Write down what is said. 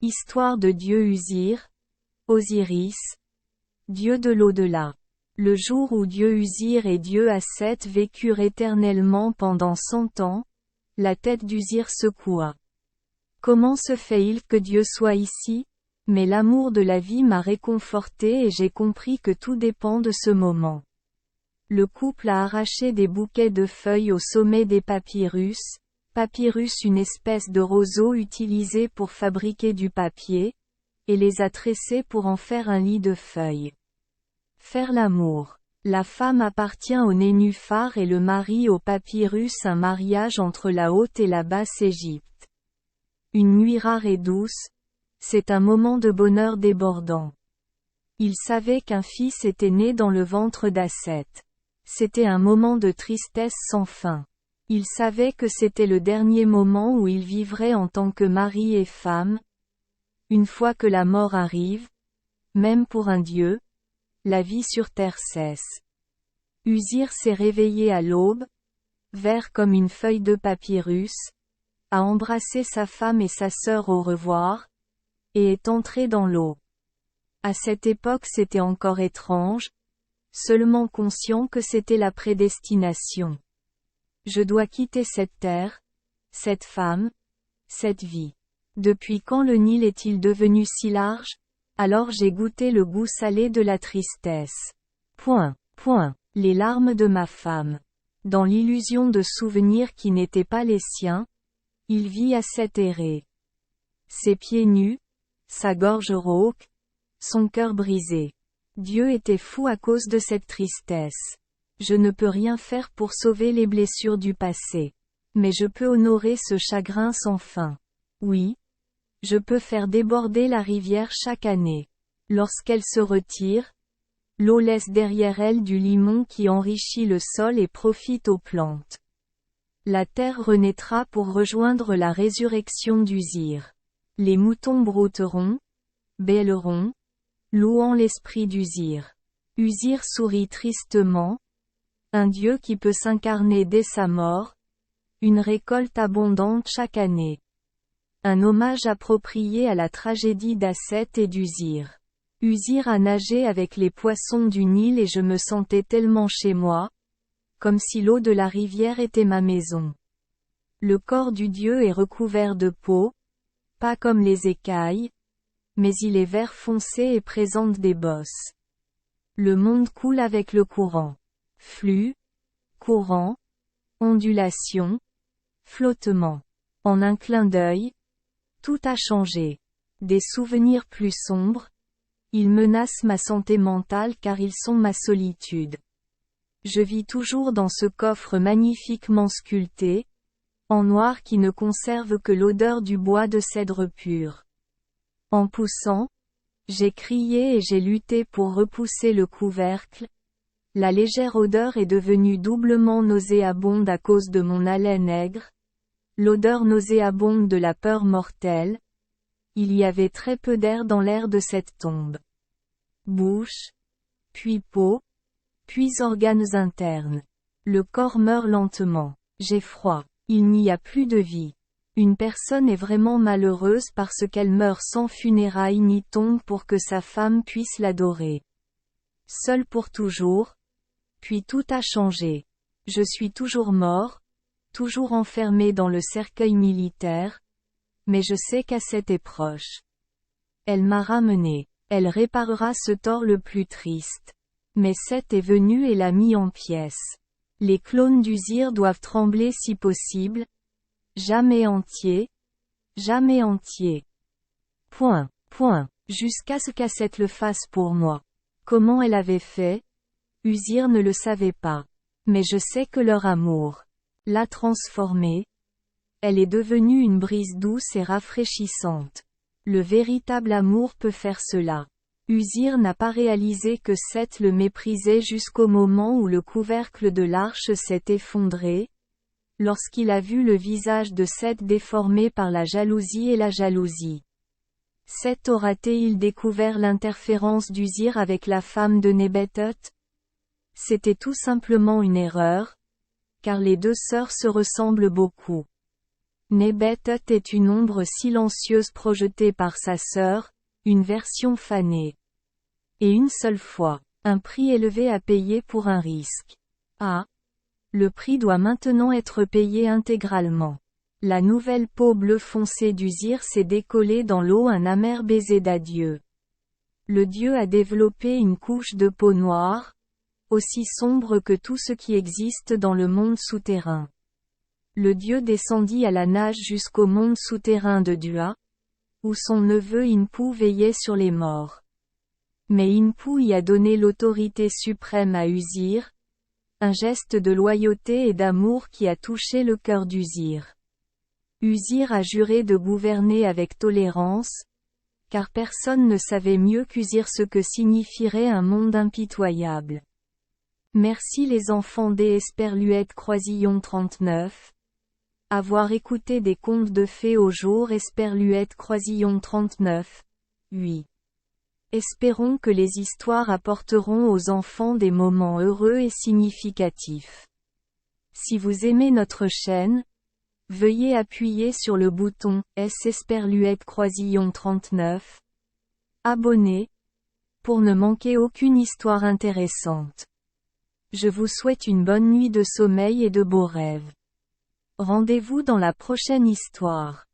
Histoire de dieu Usir, Osiris, dieu de l'au-delà. Le jour où dieu Usir et dieu Asset vécurent éternellement pendant 100 ans, la tête d'Usir secoua. Comment se fait-il que Dieu soit ici? Mais l'amour de la vie m'a réconforté et j'ai compris que tout dépend de ce moment. Le couple a arraché des bouquets de feuilles au sommet des papyrus, papyrus une espèce de roseau utilisé pour fabriquer du papier, et les a tressés pour en faire un lit de feuilles. Faire l'amour. La femme appartient au nénuphar et le mari au papyrus, un mariage entre la Haute et la Basse Égypte. Une nuit rare et douce, c'est un moment de bonheur débordant. Il savait qu'un fils était né dans le ventre d'Asset. C'était un moment de tristesse sans fin. Il savait que c'était le dernier moment où il vivrait en tant que mari et femme. Une fois que la mort arrive, même pour un dieu, la vie sur terre cesse. Usir s'est réveillé à l'aube, vert comme une feuille de papyrus, a embrassé sa femme et sa sœur au revoir, et est entré dans l'eau. À cette époque c'était encore étrange, seulement conscient que c'était la prédestination. Je dois quitter cette terre, cette femme, cette vie. Depuis quand le Nil est-il devenu si large? Alors j'ai goûté le goût salé de la tristesse. Les larmes de ma femme. Dans l'illusion de souvenirs qui n'étaient pas les siens, il vit Asset errer. Ses pieds nus, sa gorge rauque, son cœur brisé. Dieu était fou à cause de cette tristesse. Je ne peux rien faire pour sauver les blessures du passé. Mais je peux honorer ce chagrin sans fin. Oui. Je peux faire déborder la rivière chaque année. Lorsqu'elle se retire, l'eau laisse derrière elle du limon qui enrichit le sol et profite aux plantes. La terre renaîtra pour rejoindre la résurrection d'Usir. Les moutons brouteront, bêleront, louant l'esprit d'Usir. Usir sourit tristement. Un dieu qui peut s'incarner dès sa mort. Une récolte abondante chaque année. Un hommage approprié à la tragédie d'Asset et d'Usir. Usir a nagé avec les poissons du Nil et je me sentais tellement chez moi, comme si l'eau de la rivière était ma maison. Le corps du dieu est recouvert de peau, pas comme les écailles, mais il est vert foncé et présente des bosses. Le monde coule avec le courant. Flux, courant, ondulation, flottement. En un clin d'œil, tout a changé. Des souvenirs plus sombres. Ils menacent ma santé mentale car ils sont ma solitude. Je vis toujours dans ce coffre magnifiquement sculpté, en noir qui ne conserve que l'odeur du bois de cèdre pur. En poussant, j'ai crié et j'ai lutté pour repousser le couvercle. La légère odeur est devenue doublement nauséabonde à cause de mon haleine aigre. L'odeur nauséabonde de la peur mortelle. Il y avait très peu d'air dans l'air de cette tombe. Bouche, puis peau, puis organes internes. Le corps meurt lentement. J'ai froid. Il n'y a plus de vie. Une personne est vraiment malheureuse parce qu'elle meurt sans funérailles ni tombe pour que sa femme puisse l'adorer. Seul pour toujours. Puis tout a changé. Je suis toujours mort, toujours enfermé dans le cercueil militaire, mais je sais qu'Asset est proche. Elle m'a ramené. Elle réparera ce tort le plus triste. Mais Seth est venu et l'a mis en pièces. Les clones d'Usir doivent trembler si possible. Jamais entier. Jamais entier. Jusqu'à ce qu'Asset le fasse pour moi. Comment elle avait fait? Usir ne le savait pas. Mais je sais que leur amour l'a transformée. Elle est devenue une brise douce et rafraîchissante. Le véritable amour peut faire cela. Usir n'a pas réalisé que Seth le méprisait jusqu'au moment où le couvercle de l'arche s'est effondré, lorsqu'il a vu le visage de Seth déformé par la jalousie et la jalousie. Seth aura-t-il découvert l'interférence d'Usir avec la femme de Nebetut? C'était tout simplement une erreur, car les deux sœurs se ressemblent beaucoup. Nebet est une ombre silencieuse projetée par sa sœur, une version fanée. Et une seule fois, un prix élevé à payer pour un risque. Ah! Le prix doit maintenant être payé intégralement. La nouvelle peau bleu foncé d'Uzir s'est décollée dans l'eau, un amer baiser d'adieu. Le dieu a développé une couche de peau noire, aussi sombre que tout ce qui existe dans le monde souterrain. Le dieu descendit à la nage jusqu'au monde souterrain de Dua, où son neveu Inpu veillait sur les morts. Mais Inpu y a donné l'autorité suprême à Uzir, un geste de loyauté et d'amour qui a touché le cœur d'Uzir. Uzir a juré de gouverner avec tolérance, car personne ne savait mieux qu'Uzir ce que signifierait un monde impitoyable. Merci les enfants des Esperluette Croisillon 39. Avoir écouté des contes de fées au jour Esperluette Croisillon 39. 8. Espérons que les histoires apporteront aux enfants des moments heureux et significatifs. Si vous aimez notre chaîne, veuillez appuyer sur le bouton S Esperluette Croisillon 39. Abonner, pour ne manquer aucune histoire intéressante. Je vous souhaite une bonne nuit de sommeil et de beaux rêves. Rendez-vous dans la prochaine histoire.